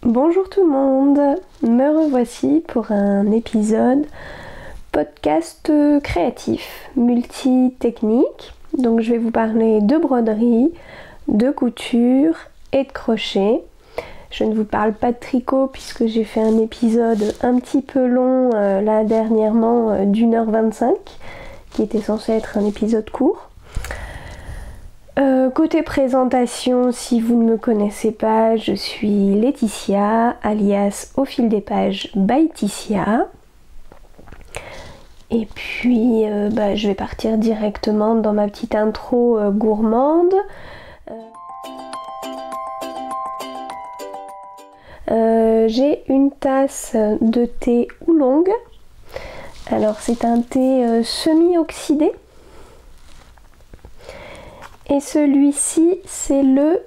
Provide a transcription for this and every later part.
Bonjour tout le monde, me revoici pour un épisode podcast créatif, multi-technique. Donc je vais vous parler de broderie, de couture et de crochet. Je ne vous parle pas de tricot puisque j'ai fait un épisode un petit peu long là dernièrement d'1h25 qui était censé être un épisode court. Côté présentation, si vous ne me connaissez pas, je suis Laetitia, alias Au fil des pages by Ticia. Et puis, je vais partir directement dans ma petite intro gourmande. J'ai une tasse de thé oolong. Alors, c'est un thé semi-oxydé. Et celui-ci, c'est le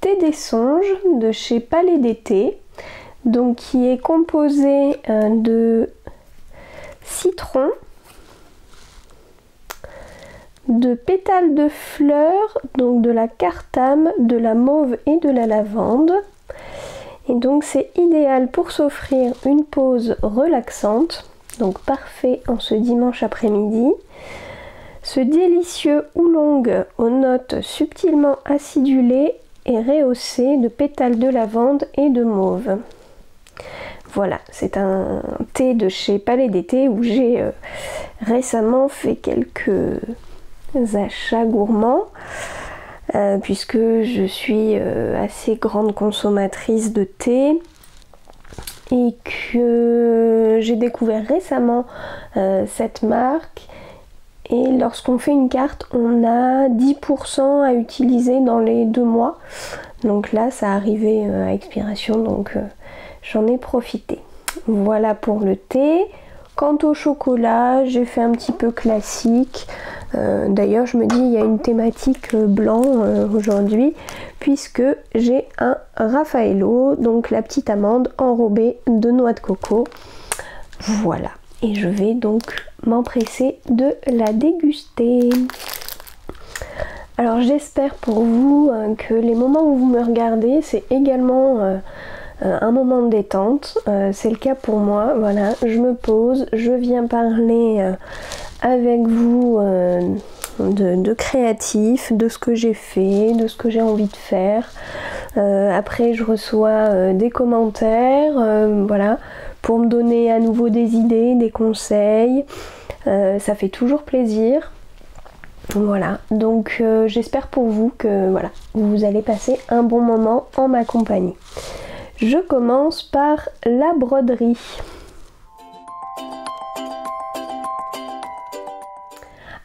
thé des songes de chez Palais des Thés, donc qui est composé de citron, de pétales de fleurs, donc de la cartame, de la mauve et de la lavande. Et donc c'est idéal pour s'offrir une pause relaxante, donc parfait en ce dimanche après-midi. Ce délicieux oolong aux notes subtilement acidulées est rehaussé de pétales de lavande et de mauve. Voilà, c'est un thé de chez Palais des Thés où j'ai récemment fait quelques achats gourmands puisque je suis assez grande consommatrice de thé et que j'ai découvert récemment cette marque. Et lorsqu'on fait une carte, on a 10% à utiliser dans les 2 mois. Donc là, ça arrivait à expiration, donc j'en ai profité. Voilà pour le thé. Quant au chocolat, j'ai fait un petit peu classique. D'ailleurs, je me dis, il y a une thématique blanc aujourd'hui, puisque j'ai un Raffaello, donc la petite amande enrobée de noix de coco. Voilà. Et je vais donc m'empresser de la déguster. Alors j'espère pour vous que les moments où vous me regardez, c'est également un moment de détente. C'est le cas pour moi. Voilà, je me pose, je viens parler avec vous de créatif, de ce que j'ai fait, de ce que j'ai envie de faire. Après je reçois des commentaires, voilà, pour me donner à nouveau des idées, des conseils. Ça fait toujours plaisir. Voilà, donc j'espère pour vous que voilà, vous allez passer un bon moment en ma compagnie. Je commence par la broderie.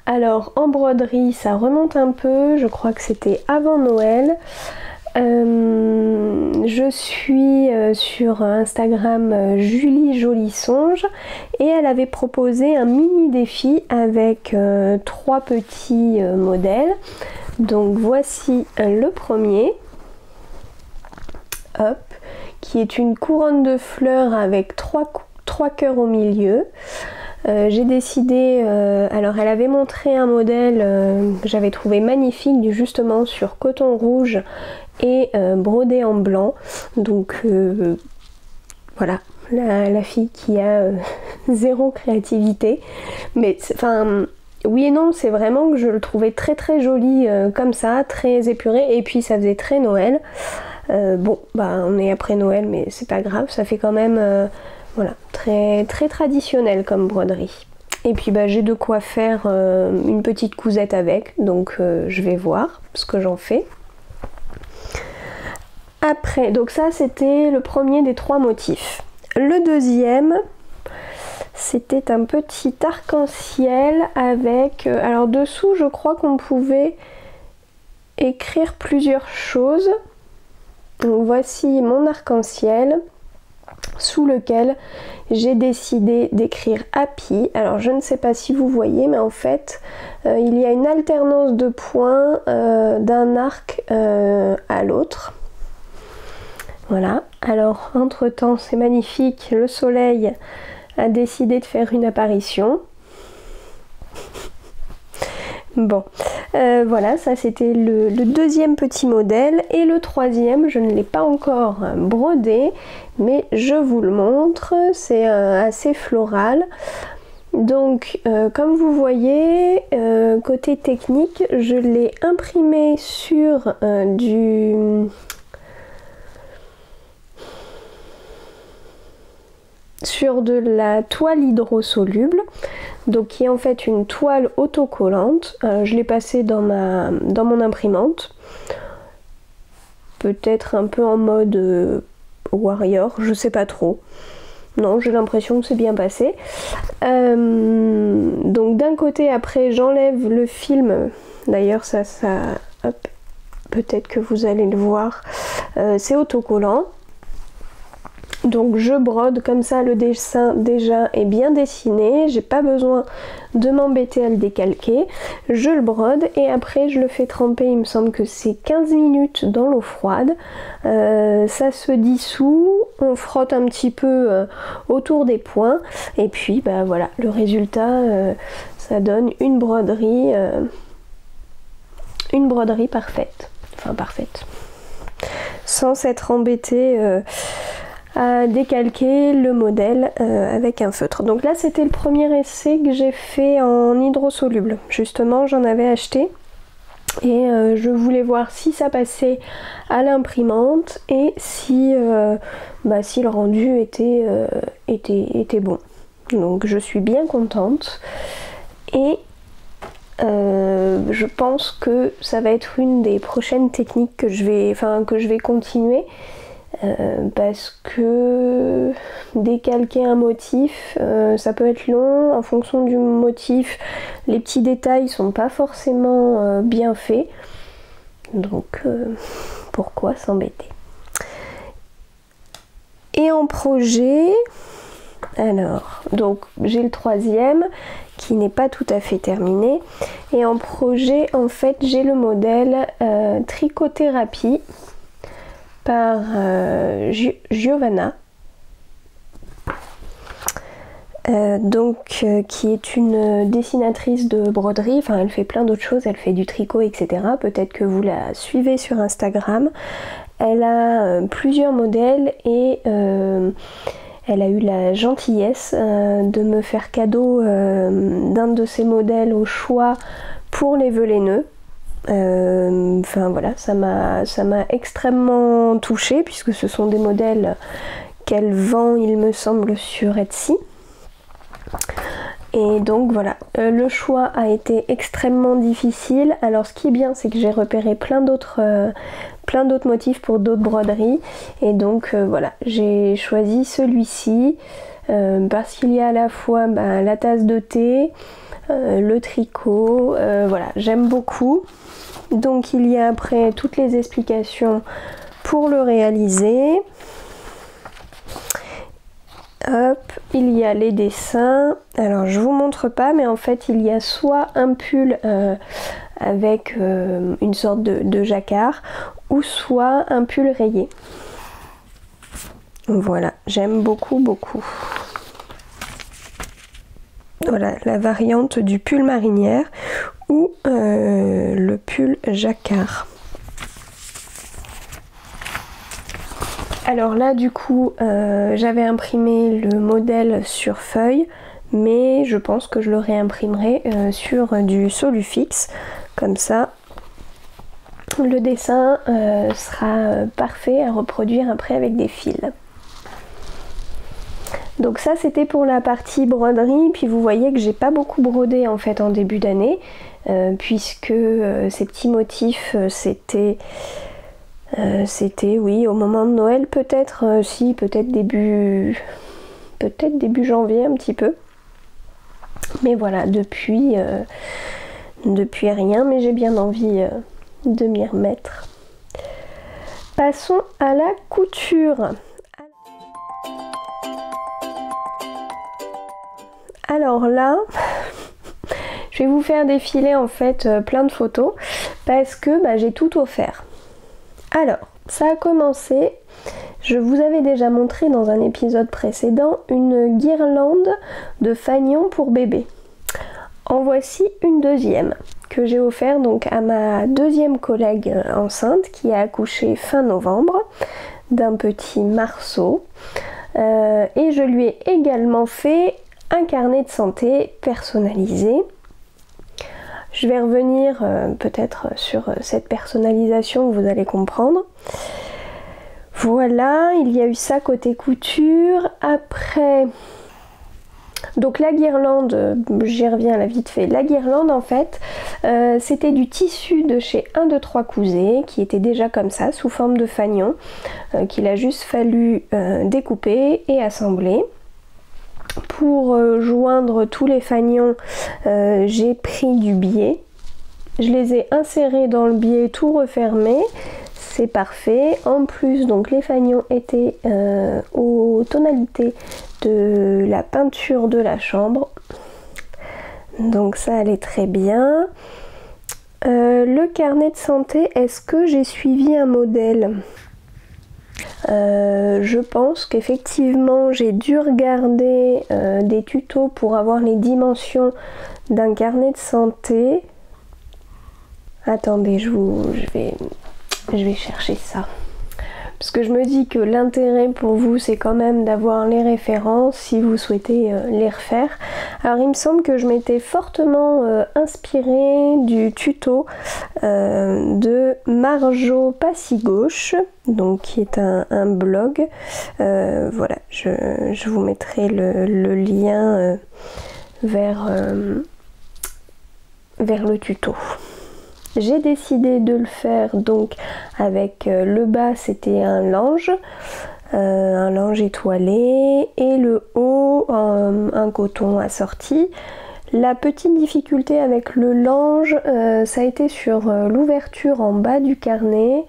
Alors en broderie, ça remonte un peu, je crois que c'était avant Noël. Je suis sur Instagram Julie Jolie Songe et elle avait proposé un mini défi avec 3 petits modèles. Donc voici le premier, hop, qui est une couronne de fleurs avec 3 cœurs au milieu. J'ai décidé, alors elle avait montré un modèle que j'avais trouvé magnifique justement sur coton rouge et brodé en blanc. Donc voilà, la fille qui a zéro créativité. Mais enfin oui et non, c'est vraiment que je le trouvais très très joli comme ça, très épuré, et puis ça faisait très Noël. Bon bah on est après Noël mais c'est pas grave, ça fait quand même voilà, très très traditionnel comme broderie. Et puis bah j'ai de quoi faire une petite cousette avec, donc je vais voir ce que j'en fais. Après, donc ça c'était le premier des 3 motifs. Le deuxième, c'était un petit arc-en-ciel avec... alors dessous je crois qu'on pouvait écrire plusieurs choses. Donc voici mon arc-en-ciel sous lequel j'ai décidé d'écrire Happy. Alors je ne sais pas si vous voyez, mais en fait il y a une alternance de points d'un arc à l'autre. Voilà, alors entre temps c'est magnifique, le soleil a décidé de faire une apparition. Bon, voilà, ça c'était le deuxième petit modèle. Et le troisième, je ne l'ai pas encore brodé, mais je vous le montre. C'est assez floral. Donc, comme vous voyez, côté technique, je l'ai imprimé sur de la toile hydrosoluble, donc qui est en fait une toile autocollante. Je l'ai passée dans mon imprimante, peut-être un peu en mode warrior, je sais pas trop. Non, j'ai l'impression que c'est bien passé. Donc d'un côté, après j'enlève le film, d'ailleurs ça hop, peut-être que vous allez le voir, c'est autocollant. Donc je brode comme ça, le dessin déjà est bien dessiné, j'ai pas besoin de m'embêter à le décalquer. Je le brode et après je le fais tremper, il me semble que c'est 15 minutes dans l'eau froide. Ça se dissout, on frotte un petit peu autour des points et puis bah voilà, le résultat ça donne une broderie parfaite. Enfin parfaite. Sans s'être embêté à décalquer le modèle avec un feutre. Donc là c'était le premier essai que j'ai fait en hydrosoluble. Justement j'en avais acheté et je voulais voir si ça passait à l'imprimante et si le rendu était bon. Donc je suis bien contente et je pense que ça va être une des prochaines techniques que je vais continuer. Parce que décalquer un motif ça peut être long en fonction du motif, les petits détails sont pas forcément bien faits, donc pourquoi s'embêter. Et en projet, alors donc j'ai le troisième qui n'est pas tout à fait terminé et en projet en fait j'ai le modèle Trichothérapie par Giovanna, qui est une dessinatrice de broderie. Enfin elle fait plein d'autres choses, elle fait du tricot etc. Peut-être que vous la suivez sur Instagram. Elle a plusieurs modèles et elle a eu la gentillesse de me faire cadeau d'un de ses modèles au choix pour les vœux laineux. Enfin voilà, ça m'a extrêmement touchée puisque ce sont des modèles qu'elle vend il me semble sur Etsy. Et donc voilà, le choix a été extrêmement difficile. Alors ce qui est bien c'est que j'ai repéré plein d'autres motifs pour d'autres broderies et donc voilà, j'ai choisi celui-ci parce qu'il y a à la fois la tasse de thé, le tricot, voilà, j'aime beaucoup. Donc il y a après toutes les explications pour le réaliser. Hop, il y a les dessins. Alors je vous montre pas, mais en fait il y a soit un pull avec une sorte de jacquard, ou soit un pull rayé. Voilà, j'aime beaucoup. Voilà la variante du pull marinière ou le pull jacquard. Alors là du coup j'avais imprimé le modèle sur feuille, mais je pense que je le réimprimerai sur du Solufix, comme ça le dessin sera parfait à reproduire après avec des fils. Donc ça c'était pour la partie broderie, puis vous voyez que j'ai pas beaucoup brodé en fait en début d'année, puisque ces petits motifs c'était oui au moment de Noël peut-être, peut-être début janvier un petit peu. Mais voilà, depuis rien, mais j'ai bien envie de m'y remettre. Passons à la couture. Alors là, je vais vous faire défiler en fait plein de photos parce que j'ai tout offert. Alors, ça a commencé, je vous avais déjà montré dans un épisode précédent une guirlande de fanion pour bébé. En voici une deuxième que j'ai offert donc à ma deuxième collègue enceinte qui a accouché fin novembre d'un petit marceau. Et je lui ai également fait un carnet de santé personnalisé. Je vais revenir peut-être sur cette personnalisation, vous allez comprendre. Voilà, il y a eu ça côté couture. Après, donc la guirlande, j'y reviens là vite fait. La guirlande en fait, c'était du tissu de chez 1, 2, 3 Cousets qui était déjà comme ça, sous forme de fanion, qu'il a juste fallu découper et assembler. Pour joindre tous les fanions, j'ai pris du biais. Je les ai insérés dans le biais, tout refermé. C'est parfait. En plus, donc les fanions étaient aux tonalités de la peinture de la chambre. Donc ça allait très bien. Le carnet de santé, est-ce que j'ai suivi un modèle ? Je pense qu'effectivement j'ai dû regarder des tutos pour avoir les dimensions d'un carnet de santé. Attendez, je vais chercher ça. Parce que je me dis que l'intérêt pour vous c'est quand même d'avoir les références si vous souhaitez les refaire. Alors il me semble que je m'étais fortement inspirée du tuto de Marjo Passy-Gauche, donc qui est un blog. Voilà, je vous mettrai le lien vers le tuto. J'ai décidé de le faire donc avec le bas c'était un lange étoilé et le haut un coton assorti. La petite difficulté avec le lange ça a été sur l'ouverture en bas du carnet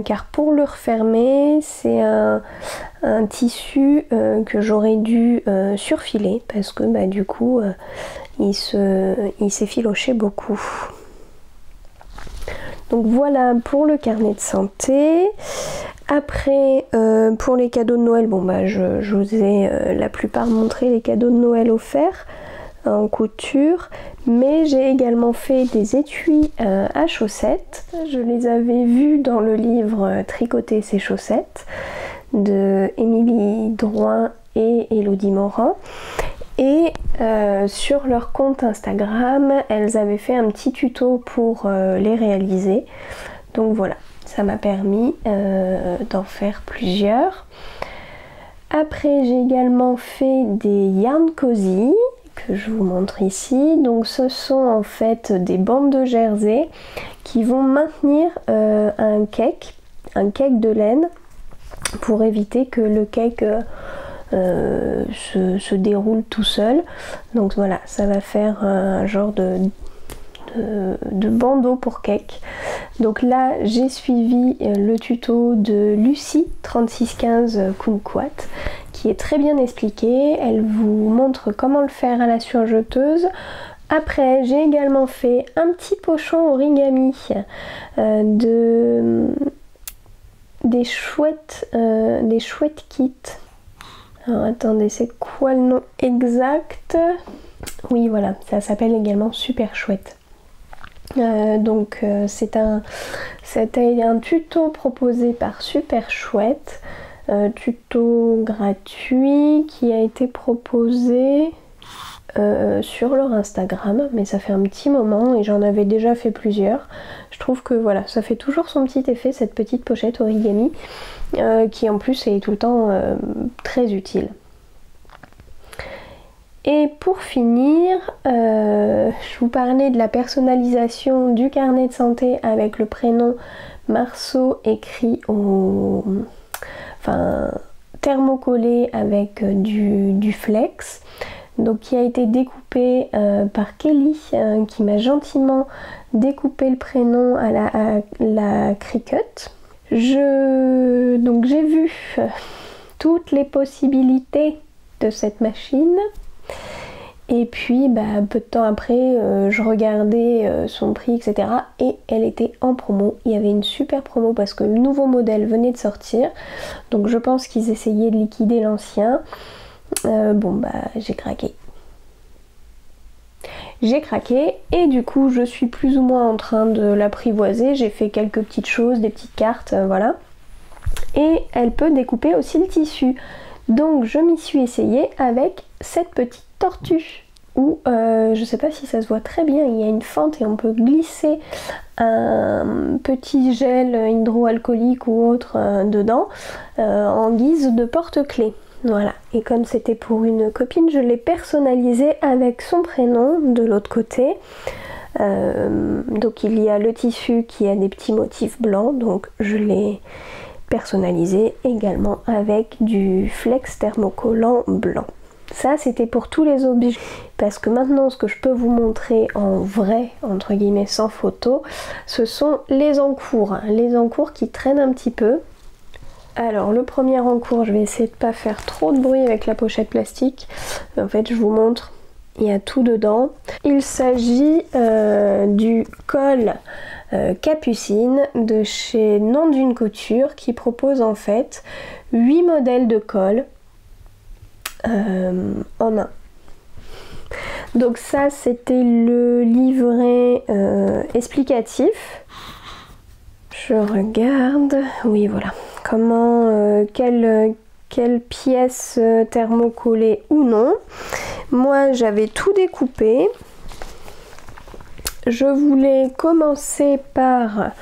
car pour le refermer c'est un tissu que j'aurais dû surfiler parce que bah, du coup il s'effilochait beaucoup. Donc voilà pour le carnet de santé. Après, pour les cadeaux de Noël, bon bah je vous ai la plupart montré les cadeaux de Noël offerts en couture, mais j'ai également fait des étuis à chaussettes. Je les avais vus dans le livre Tricoter ses chaussettes de Émilie Drouin et Elodie Morin. Et sur leur compte Instagram, elles avaient fait un petit tuto pour les réaliser. Donc voilà, ça m'a permis d'en faire plusieurs. Après, j'ai également fait des yarn cozy que je vous montre ici. Donc ce sont en fait des bandes de jersey qui vont maintenir un cake de laine pour éviter que le cake se déroule tout seul. Donc voilà, ça va faire un genre de bandeau pour cake. Donc là j'ai suivi le tuto de Lucie 3615 Kumquat qui est très bien expliqué. Elle vous montre comment le faire à la surjeteuse. Après j'ai également fait un petit pochon origami des chouettes kits. Alors attendez, c'est quoi le nom exact? Oui voilà, ça s'appelle également Super Chouette. Donc c'est un tuto proposé par Super Chouette, tuto gratuit qui a été proposé sur leur Instagram, mais ça fait un petit moment et j'en avais déjà fait plusieurs. Je trouve que voilà, ça fait toujours son petit effet cette petite pochette origami qui en plus est tout le temps très utile. Et pour finir, je vous parlais de la personnalisation du carnet de santé avec le prénom Marceau écrit thermocollé avec du flex. Donc qui a été découpé par Kelly qui m'a gentiment découpé le prénom à la Cricut. Donc j'ai vu toutes les possibilités de cette machine et puis peu de temps après je regardais son prix etc. et elle était en promo. Il y avait une super promo parce que le nouveau modèle venait de sortir, donc je pense qu'ils essayaient de liquider l'ancien. J'ai craqué. j'ai craqué et du coup je suis plus ou moins en train de l'apprivoiser. J'ai fait quelques petites choses, des petites cartes, voilà. Et elle peut découper aussi le tissu. Donc je m'y suis essayée avec cette petite tortue où je sais pas si ça se voit très bien, il y a une fente et on peut glisser un petit gel hydroalcoolique ou autre dedans en guise de porte-clés. Voilà, et comme c'était pour une copine, je l'ai personnalisé avec son prénom de l'autre côté. Donc il y a le tissu qui a des petits motifs blancs, donc je l'ai personnalisé également avec du flex thermocollant blanc. Ça c'était pour tous les objets, parce que maintenant ce que je peux vous montrer en vrai, entre guillemets sans photo, ce sont les encours qui traînent un petit peu. Alors le premier encours, je vais essayer de pas faire trop de bruit avec la pochette plastique. En fait je vous montre, il y a tout dedans. Il s'agit du col Capucine de chez Nom d'une Couture qui propose en fait 8 modèles de col en un. Donc ça c'était le livret explicatif. Je regarde, oui voilà, comment, quelle pièce thermocollée ou non. Moi j'avais tout découpé. Je voulais commencer par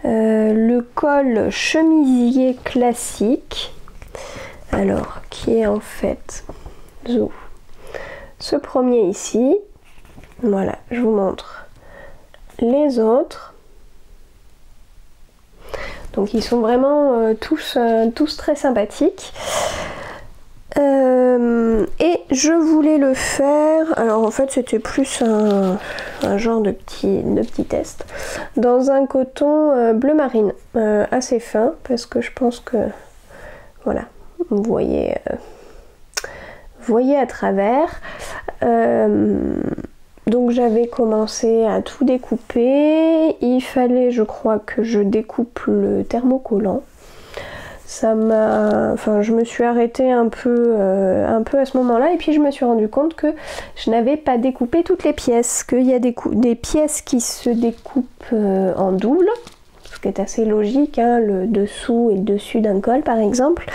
le col chemisier classique, alors qui est en fait ce premier ici. Voilà, je vous montre les autres. Donc ils sont vraiment tous très sympathiques. Et je voulais le faire, alors en fait c'était plus un genre de petit test, dans un coton bleu marine, assez fin, parce que je pense que, voilà, vous voyez à travers. Donc j'avais commencé à tout découper, il fallait je crois que je découpe le thermocollant. Je me suis arrêtée un peu à ce moment-là et puis je me suis rendu compte que je n'avais pas découpé toutes les pièces, qu'il y a des pièces qui se découpent en double, ce qui est assez logique, hein, le dessous et le dessus d'un col par exemple.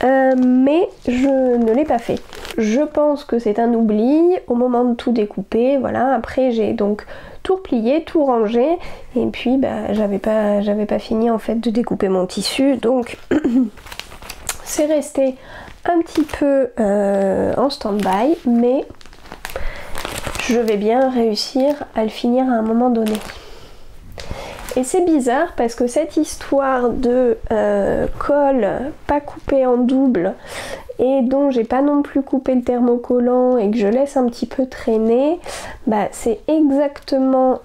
Mais je ne l'ai pas fait. Je pense que c'est un oubli au moment de tout découper, voilà. Après j'ai donc tout replié, tout rangé, et puis j'avais pas fini en fait de découper mon tissu, donc c'est resté un petit peu en stand-by, mais je vais bien réussir à le finir à un moment donné. Et c'est bizarre parce que cette histoire de col pas coupé en double et dont j'ai pas non plus coupé le thermocollant et que je laisse un petit peu traîner, c'est exactement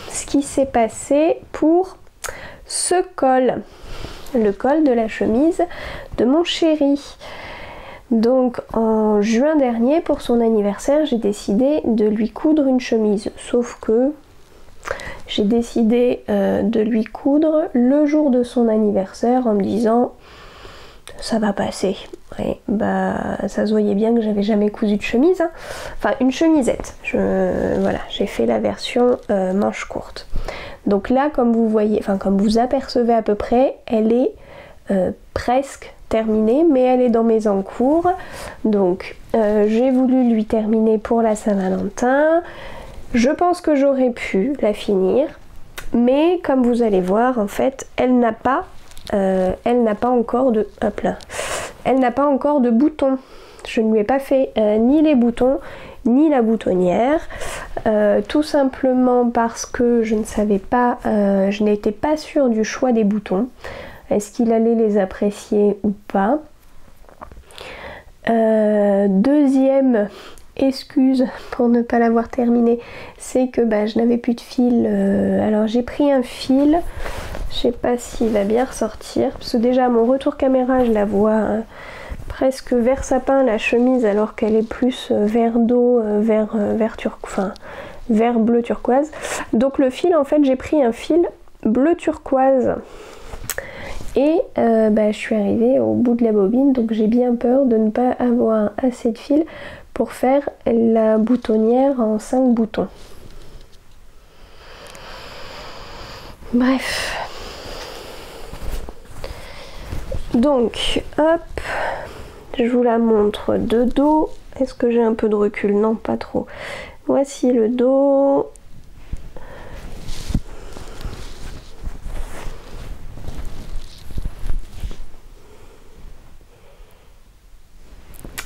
ce qui s'est passé pour ce col, le col de la chemise de mon chéri. Donc en juin dernier, pour son anniversaire, j'ai décidé de lui coudre une chemise, sauf que j'ai décidé de lui coudre le jour de son anniversaire en me disant ça va passer. Et ça se voyait bien que j'avais jamais cousu de chemise, hein. Enfin une chemisette. Voilà, j'ai fait la version manche courte. Donc là, comme vous voyez, enfin comme vous apercevez à peu près, elle est presque terminée, mais elle est dans mes encours. Donc j'ai voulu lui terminer pour la Saint-Valentin. Je pense que j'aurais pu la finir, mais comme vous allez voir, en fait, elle n'a pas encore de... Hop là. Elle n'a pas encore de boutons. Je ne lui ai pas fait ni les boutons, ni la boutonnière. Tout simplement parce que je ne savais pas, je n'étais pas sûre du choix des boutons. Est-ce qu'il allait les apprécier ou pas? Deuxième excuse pour ne pas l'avoir terminé, c'est que je n'avais plus de fil. Alors j'ai pris un fil, je sais pas s'il va bien ressortir, parce que déjà à mon retour caméra je la vois presque vert sapin la chemise, alors qu'elle est plus vert d'eau, vert bleu turquoise. Donc le fil, en fait j'ai pris un fil bleu turquoise et je suis arrivée au bout de la bobine, donc j'ai bien peur de ne pas avoir assez de fil pour faire la boutonnière en 5 boutons. Bref. Donc, hop, je vous la montre de dos. Est-ce que j'ai un peu de recul? Non, pas trop. Voici le dos.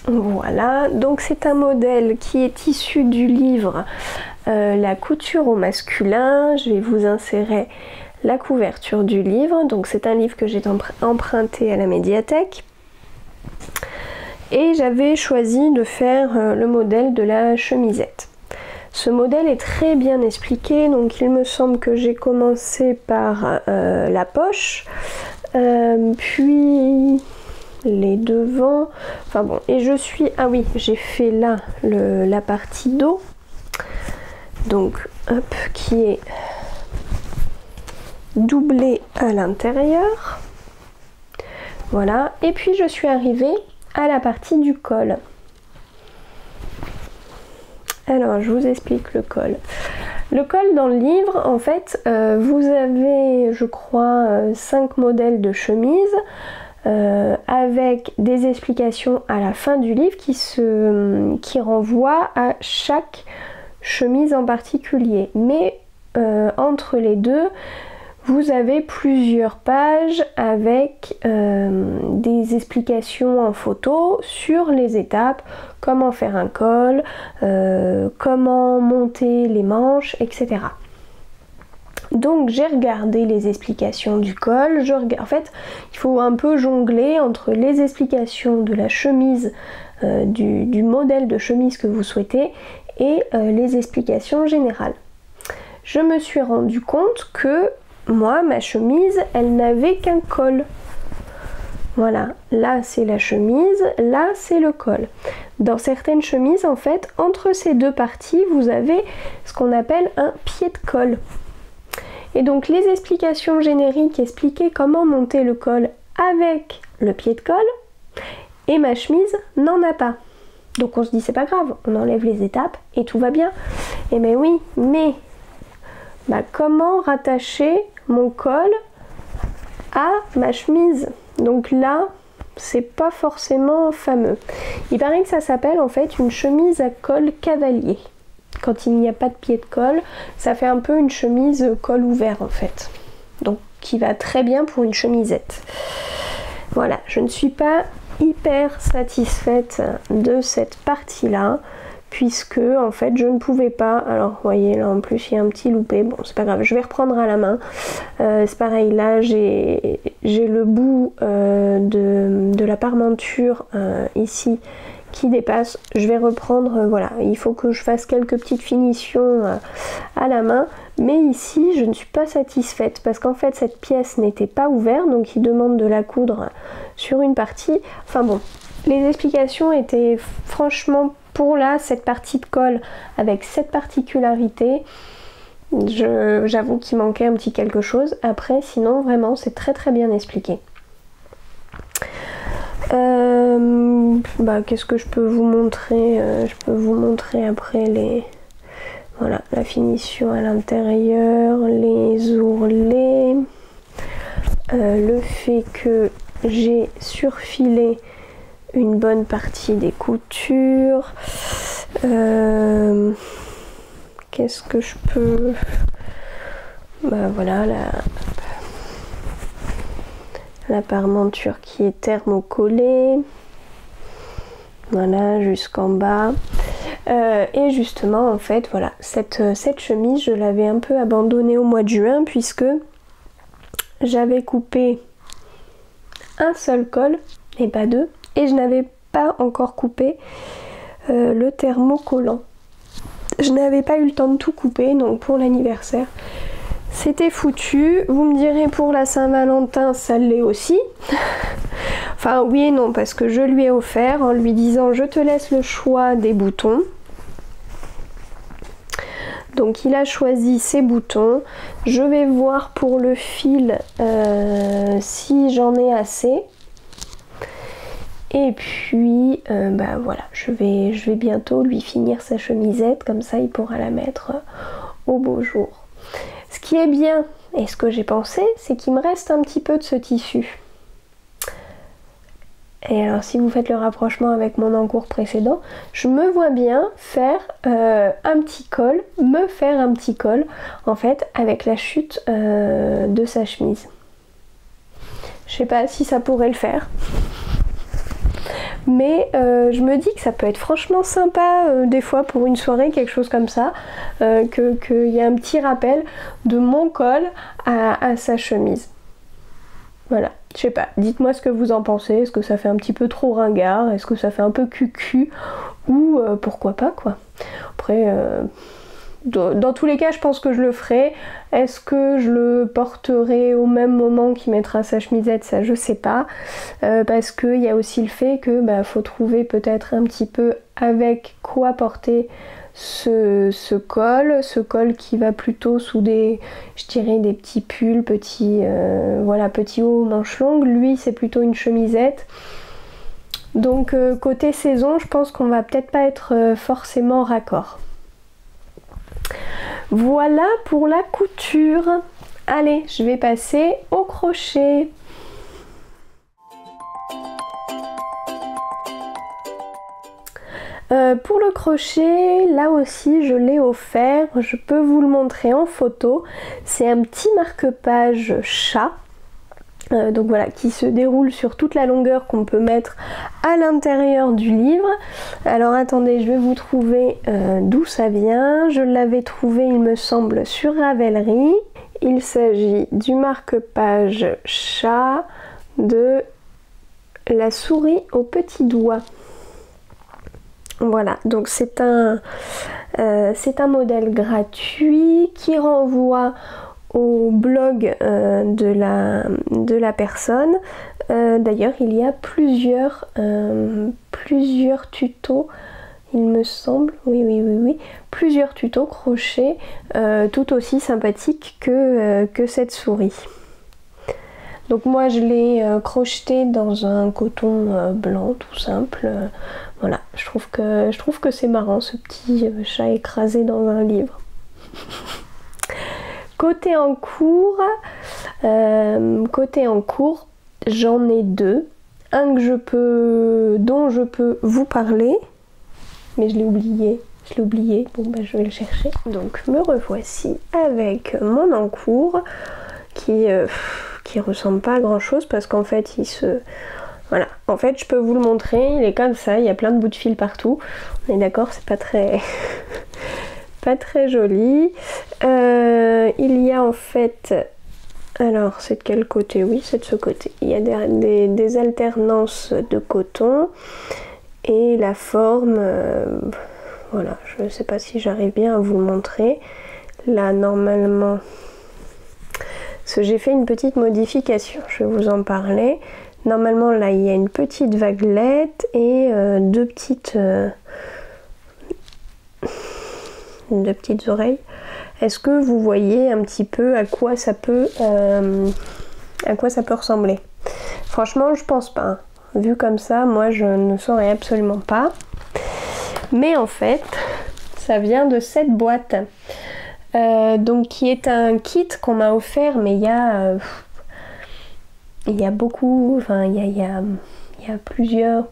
Voilà, donc c'est un modèle qui est issu du livre La couture au masculin. Je vais vous insérer la couverture du livre. Donc c'est un livre que j'ai emprunté à la médiathèque. Et j'avais choisi de faire le modèle de la chemisette. Ce modèle est très bien expliqué, donc il me semble que j'ai commencé par la poche, puis les devants, enfin bon, et je suis, ah oui, j'ai fait là la partie dos, donc hop, qui est doublée à l'intérieur, voilà, et puis je suis arrivée à la partie du col. Alors je vous explique le col. Le col dans le livre, en fait, vous avez, je crois, 5 modèles de chemises, avec des explications à la fin du livre qui renvoient à chaque chemise en particulier. Mais entre les deux, vous avez plusieurs pages avec des explications en photo sur les étapes, comment faire un col, comment monter les manches, etc. Donc j'ai regardé les explications du col, en fait il faut un peu jongler entre les explications de la chemise, du modèle de chemise que vous souhaitez et les explications générales. Je me suis rendu compte que moi, ma chemise, elle n'avait qu'un col. Voilà, là c'est la chemise, là c'est le col. Dans certaines chemises, en fait, entre ces deux parties, vous avez ce qu'on appelle un pied de col. Et donc les explications génériques expliquaient comment monter le col avec le pied de col, et ma chemise n'en a pas. Donc on se dit c'est pas grave, on enlève les étapes et tout va bien. Et mais oui, mais comment rattacher mon col à ma chemise? Donc là, c'est pas forcément fameux. Il paraît que ça s'appelle en fait une chemise à col cavalier. Quand il n'y a pas de pied de col, ça fait un peu une chemise col ouvert en fait. Donc qui va très bien pour une chemisette. Voilà, je ne suis pas hyper satisfaite de cette partie-là, puisque en fait je ne pouvais pas, alors vous voyez là en plus il y a un petit loupé, bon c'est pas grave, je vais reprendre à la main, c'est pareil, là j'ai le bout de la parmenture ici qui dépasse, je vais reprendre, voilà, il faut que je fasse quelques petites finitions à la main, mais ici je ne suis pas satisfaite parce qu'en fait cette pièce n'était pas ouverte, donc il demande de la coudre sur une partie, enfin bon, les explications étaient franchement, pour là, cette partie de col avec cette particularité, j'avoue qu'il manquait un petit quelque chose. Après, sinon, vraiment, c'est très très bien expliqué. Qu'est-ce que je peux vous montrer? Je peux vous montrer après voilà, la finition à l'intérieur, les ourlets, le fait que j'ai surfilé une bonne partie des coutures. Qu'est-ce que je peux... voilà, la parmenture qui est thermocollée. Voilà, jusqu'en bas. Et justement, en fait, voilà, cette chemise, je l'avais un peu abandonnée au mois de juin, puisque j'avais coupé un seul col, et pas deux. Et je n'avais pas encore coupé le thermocollant. Je n'avais pas eu le temps de tout couper, donc pour l'anniversaire, c'était foutu. Vous me direz pour la Saint-Valentin, ça l'est aussi. Enfin oui et non, parce que je lui ai offert en lui disant je te laisse le choix des boutons. Donc il a choisi ses boutons. Je vais voir pour le fil si j'en ai assez. Et puis bah voilà, je vais bientôt lui finir sa chemisette, comme ça il pourra la mettre au beau jour. Ce qui est bien, et ce que j'ai pensé, c'est qu'il me reste un petit peu de ce tissu. Et alors si vous faites le rapprochement avec mon encours précédent, je me vois bien faire un petit col, en fait avec la chute de sa chemise. Je sais pas si ça pourrait le faire. Mais je me dis que ça peut être franchement sympa des fois pour une soirée, quelque chose comme ça, qu'il y a un petit rappel de mon col à sa chemise. Voilà, je sais pas, dites-moi ce que vous en pensez, est-ce que ça fait un petit peu trop ringard, est-ce que ça fait un peu cucu, ou pourquoi pas quoi. Après, dans tous les cas je pense que je le ferai. Est-ce que je le porterai au même moment qu'il mettra sa chemisette, ça je sais pas, parce qu'il y a aussi le fait que faut trouver peut-être un petit peu avec quoi porter ce col qui va plutôt sous des, je dirais des petits pulls, petits hauts manches longues. Lui c'est plutôt une chemisette. Donc côté saison, je pense qu'on va peut-être pas être forcément raccord. Voilà pour la couture. Allez, je vais passer au crochet. Pour le crochet, là aussi je l'ai offert, je peux vous le montrer en photo. C'est un petit marque-page chat. Donc voilà, qui se déroule sur toute la longueur, qu'on peut mettre à l'intérieur du livre. Alors attendez, je vais vous trouver d'où ça vient. Je l'avais trouvé, il me semble, sur Ravelry. Il s'agit du marque-page chat de la souris au petit doigt. Voilà, donc c'est un modèle gratuit qui renvoie au blog de la personne. D'ailleurs il y a plusieurs tutos, il me semble, oui, plusieurs tutos crochet tout aussi sympathiques que cette souris. Donc moi je l'ai crocheté dans un coton blanc tout simple. Voilà, je trouve que c'est marrant ce petit chat écrasé dans un livre. Côté en cours, j'en ai deux. Un dont je peux vous parler, mais je l'ai oublié. Bon je vais le chercher. Donc me revoici avec mon encours qui ressemble pas à grand chose parce qu'en fait voilà, en fait je peux vous le montrer, il est comme ça, il y a plein de bouts de fil partout. On est d'accord, c'est pas très joli. Il y a en fait, alors c'est de quel côté? Oui, c'est de ce côté. Il y a des alternances de coton et la forme, voilà, je ne sais pas si j'arrive bien à vous le montrer. Là normalement, parce que j'ai fait une petite modification, je vais vous en parler. Normalement là il y a une petite vaguelette et deux petites oreilles. Est-ce que vous voyez un petit peu à quoi ça peut ressembler? Franchement je pense pas, hein. Vu comme ça, moi je ne saurais absolument pas. Mais en fait, ça vient de cette boîte. Donc qui est un kit qu'on m'a offert, mais il y a beaucoup, enfin il y a plusieurs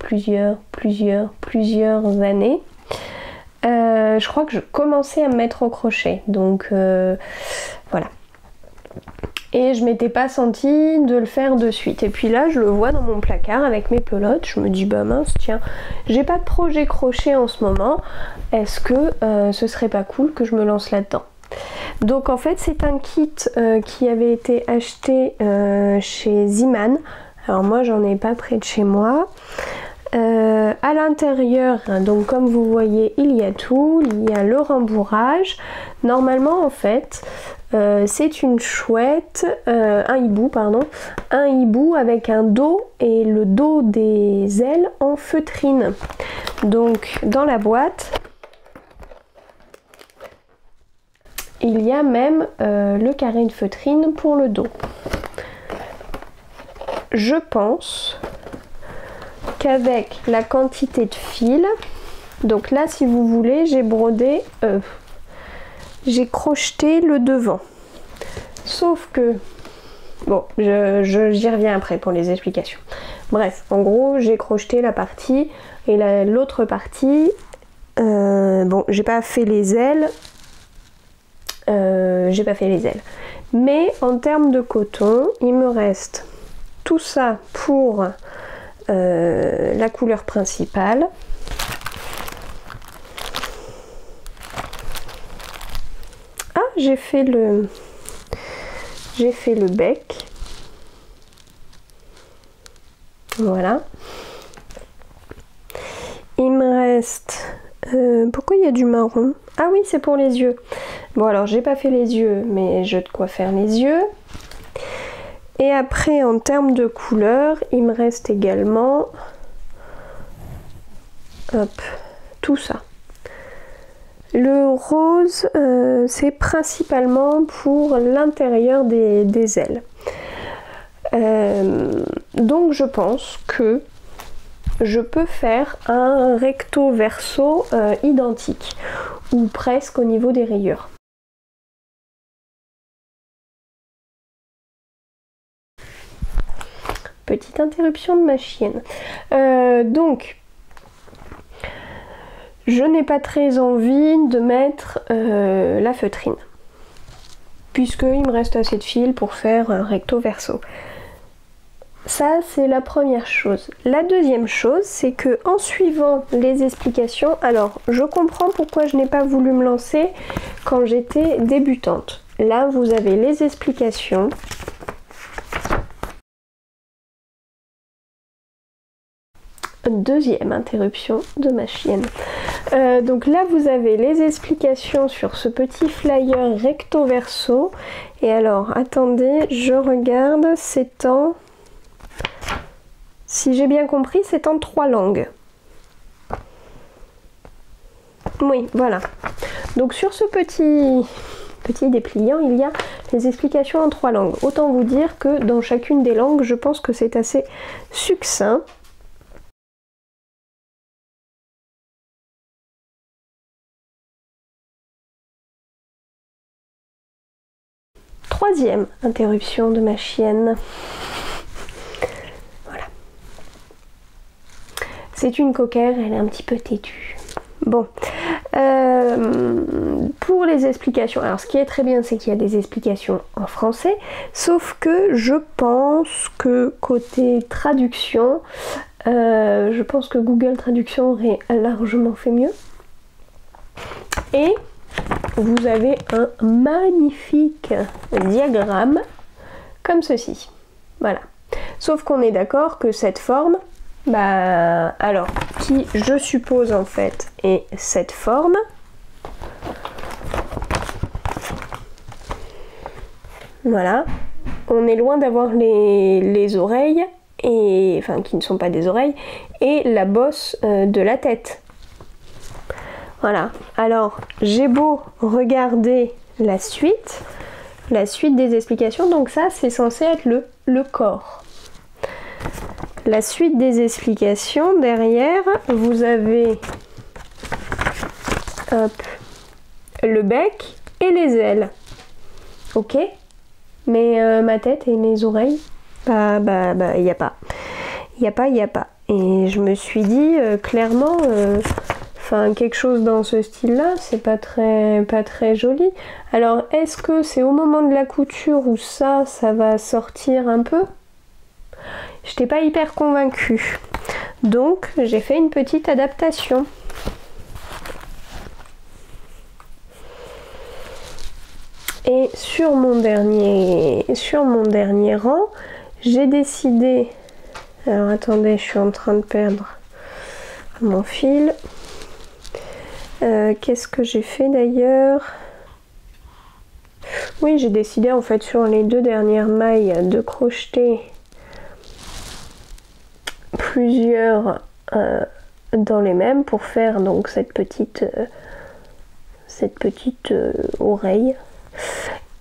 années. Je crois que je commençais à me mettre au crochet, donc voilà. Et je m'étais pas sentie de le faire de suite. Et puis là, je le vois dans mon placard avec mes pelotes. Je me dis, bah mince, tiens, j'ai pas de projet crochet en ce moment. Est-ce que ce serait pas cool que je me lance là-dedans? Donc en fait, c'est un kit qui avait été acheté chez Ziman. Alors moi, j'en ai pas près de chez moi. À l'intérieur, donc comme vous voyez, il y a tout, il y a le rembourrage. Normalement en fait c'est une chouette, un hibou avec un dos et le dos des ailes en feutrine. Donc dans la boîte il y a même le carré de feutrine pour le dos. Je pense qu'avec la quantité de fil, donc là si vous voulez j'ai brodé, j'ai crocheté le devant, sauf que, bon j'y reviens après pour les explications. Bref, en gros j'ai crocheté la partie et l'autre partie, bon j'ai pas fait les ailes, mais en termes de coton il me reste tout ça pour la couleur principale. Ah, j'ai fait le bec. Voilà. Il me reste... pourquoi il y a du marron? Ah oui, c'est pour les yeux. Bon alors, j'ai pas fait les yeux, mais j'ai de quoi faire les yeux. Et après, en termes de couleur, il me reste également... hop, tout ça. Le rose, c'est principalement pour l'intérieur des ailes. Donc je pense que je peux faire un recto verso identique, ou presque au niveau des rayures. Petite interruption de ma chienne. Donc, je n'ai pas très envie de mettre la feutrine, puisqu'il me reste assez de fil pour faire un recto verso. Ça, c'est la première chose. La deuxième chose, c'est que en suivant les explications, alors je comprends pourquoi je n'ai pas voulu me lancer quand j'étais débutante. Là, vous avez les explications. Deuxième interruption de ma chienne. Donc là, vous avez les explications sur ce petit flyer recto verso. Et alors, attendez, je regarde, c'est en... Si j'ai bien compris, c'est en 3 langues. Oui, voilà. Donc sur ce petit dépliant, il y a les explications en 3 langues. Autant vous dire que dans chacune des langues, je pense que c'est assez succinct. Troisième interruption de ma chienne. Voilà. C'est une coquère, elle est un petit peu têtue. Bon. Pour les explications, alors ce qui est très bien, c'est qu'il y a des explications en français, sauf que je pense que côté traduction, je pense que Google Traduction aurait largement fait mieux. Et vous avez un magnifique diagramme comme ceci. Voilà. Sauf qu'on est d'accord que cette forme, bah alors, qui je suppose en fait est cette forme. Voilà. On est loin d'avoir les oreilles, et enfin qui ne sont pas des oreilles, et la bosse de la tête. Voilà, alors j'ai beau regarder la suite des explications, donc ça c'est censé être le corps. La suite des explications, derrière, vous avez hop, le bec et les ailes. Ok? Mais ma tête et mes oreilles, bah, y a pas. Y a pas. Et je me suis dit, clairement... Enfin, quelque chose dans ce style-là, c'est pas très joli. Alors, est-ce que c'est au moment de la couture où ça va sortir un peu? J'étais pas hyper convaincue. Donc, j'ai fait une petite adaptation. Et sur mon dernier rang, j'ai décidé... Alors, attendez, je suis en train de perdre mon fil. Qu'est-ce que j'ai fait d'ailleurs? Oui, j'ai décidé en fait sur les 2 dernières mailles de crocheter plusieurs dans les mêmes pour faire donc cette petite oreille.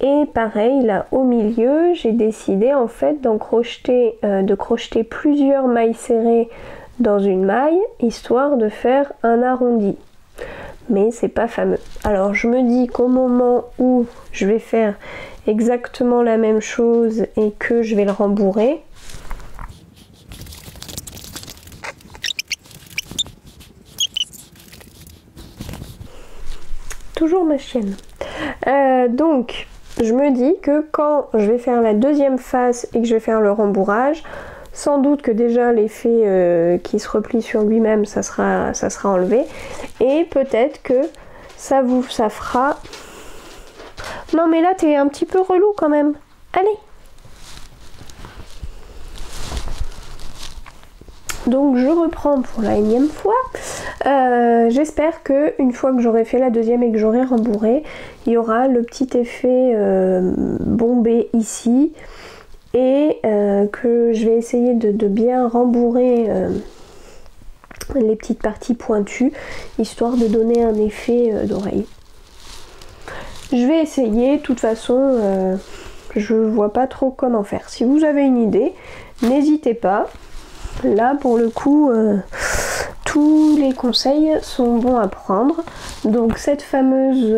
Et pareil, là au milieu, j'ai décidé en fait de crocheter plusieurs mailles serrées dans une maille, histoire de faire un arrondi. Mais c'est pas fameux. Alors je me dis qu'au moment où je vais faire exactement la même chose et que je vais le rembourrer, toujours ma chienne. Donc je me dis que quand je vais faire la deuxième face et que je vais faire le rembourrage, sans doute que déjà l'effet qui se replie sur lui-même, ça sera enlevé. Et peut-être que ça fera... Non mais là t'es un petit peu relou quand même. Allez. Donc je reprends pour la énième fois. J'espère que une fois que j'aurai fait la deuxième et que j'aurai rembourré, il y aura le petit effet bombé ici. Et que je vais essayer de bien rembourrer les petites parties pointues, histoire de donner un effet d'oreille. Je vais essayer, de toute façon, je vois pas trop comment faire. Si vous avez une idée, n'hésitez pas. Là, pour le coup, tous les conseils sont bons à prendre. Donc cette fameuse...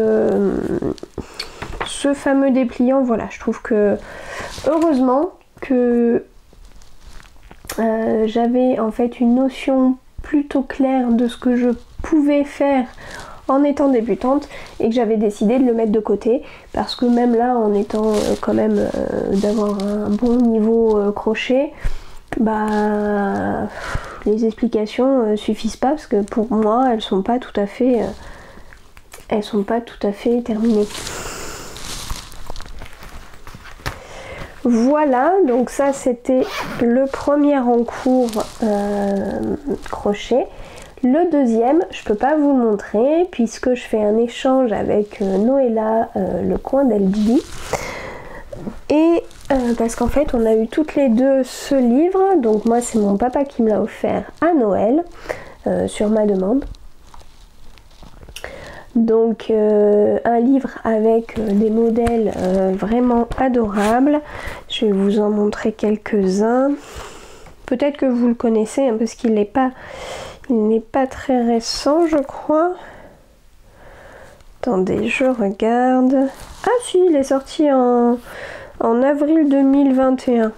ce fameux dépliant, voilà, je trouve que heureusement que j'avais en fait une notion plutôt claire de ce que je pouvais faire en étant débutante et que j'avais décidé de le mettre de côté, parce que même là, en étant quand même d'avoir un bon niveau crochet, bah les explications suffisent pas, parce que pour moi elles sont pas tout à fait terminées. Voilà, donc ça c'était le premier en cours crochet. Le deuxième, je peux pas vous le montrer puisque je fais un échange avec Noëlla, le coin d'Eldi. Et parce qu'en fait on a eu toutes les deux ce livre, donc moi c'est mon papa qui me l'a offert à Noël sur ma demande. Donc un livre avec des modèles vraiment adorables. Je vais vous en montrer quelques-uns. Peut-être que vous le connaissez hein, parce qu'il n'est pas très récent, je crois. Attendez, je regarde. Ah si, il est sorti en avril 2021.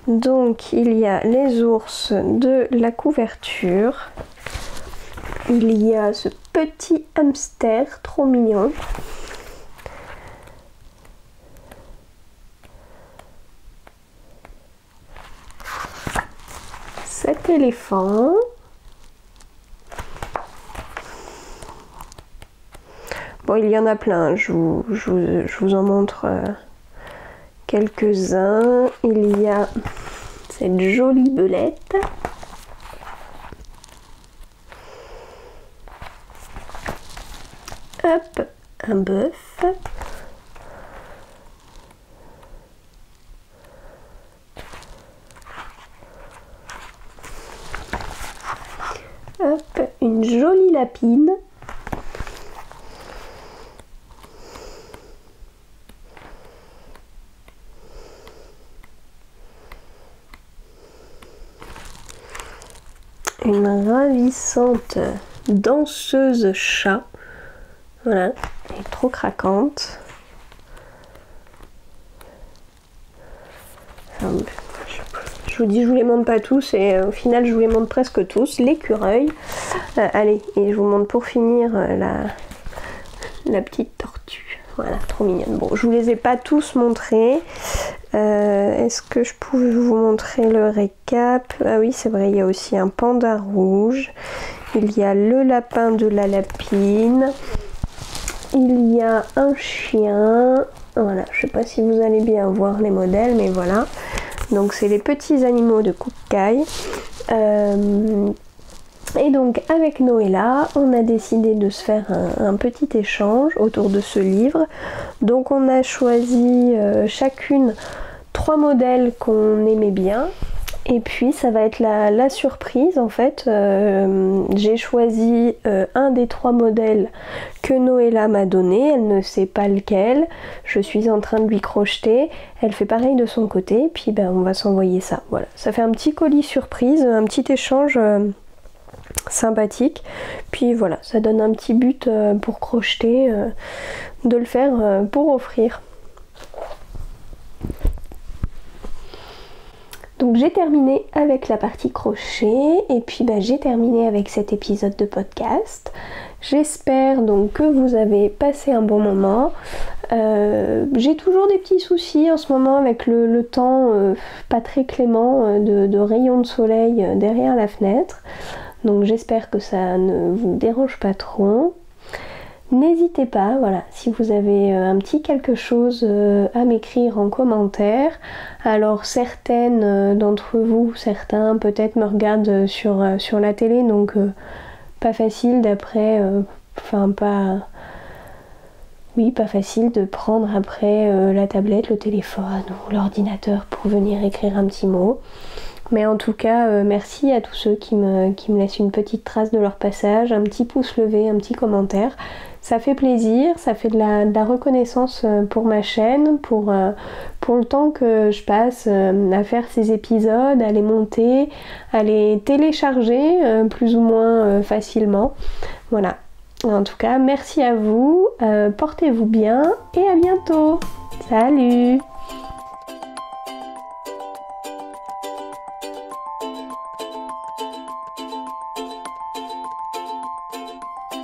Donc il y a les ours de la couverture. Il y a ce petit hamster trop mignon. Cet éléphant. Bon, il y en a plein, je vous en montre quelques-uns. Il y a cette jolie belette. Hop, un bœuf. Hop, une jolie lapine. Une ravissante danseuse chat. Voilà, elle est trop craquante. Enfin, je vous dis, je vous les montre pas tous et au final je vous les montre presque tous. L'écureuil. Allez, et je vous montre pour finir la petite tortue. Voilà, trop mignonne. Bon, je vous les ai pas tous montrés. Est-ce que je pouvais vous montrer le récap? Ah oui, c'est vrai, il y a aussi un panda rouge. Il y a le lapin de la lapine. Il y a un chien. Voilà, je sais pas si vous allez bien voir les modèles, mais voilà. Donc c'est les petits animaux de Koukaï. Et donc avec Noëlla, on a décidé de se faire un petit échange autour de ce livre. Donc on a choisi chacune 3 modèles qu'on aimait bien. Et puis ça va être la surprise en fait. J'ai choisi un des 3 modèles que Noëlla m'a donné, elle ne sait pas lequel, je suis en train de lui crocheter, elle fait pareil de son côté, puis on va s'envoyer ça. Voilà, ça fait un petit colis surprise, un petit échange sympathique, puis voilà, ça donne un petit but pour crocheter, de le faire pour offrir. Donc j'ai terminé avec la partie crochet et puis j'ai terminé avec cet épisode de podcast. J'espère donc que vous avez passé un bon moment. J'ai toujours des petits soucis en ce moment avec le temps pas très clément de rayons de soleil derrière la fenêtre. Donc j'espère que ça ne vous dérange pas trop. N'hésitez pas, voilà, si vous avez un petit quelque chose à m'écrire en commentaire. Alors certaines d'entre vous, certains peut-être me regardent sur la télé, donc pas facile d'après, pas facile de prendre après la tablette, le téléphone ou l'ordinateur pour venir écrire un petit mot. Mais en tout cas, merci à tous ceux qui me laissent une petite trace de leur passage, un petit pouce levé, un petit commentaire. Ça fait plaisir, ça fait de la reconnaissance pour ma chaîne, pour le temps que je passe à faire ces épisodes, à les monter, à les télécharger plus ou moins facilement. Voilà. En tout cas, merci à vous, portez-vous bien et à bientôt. Salut!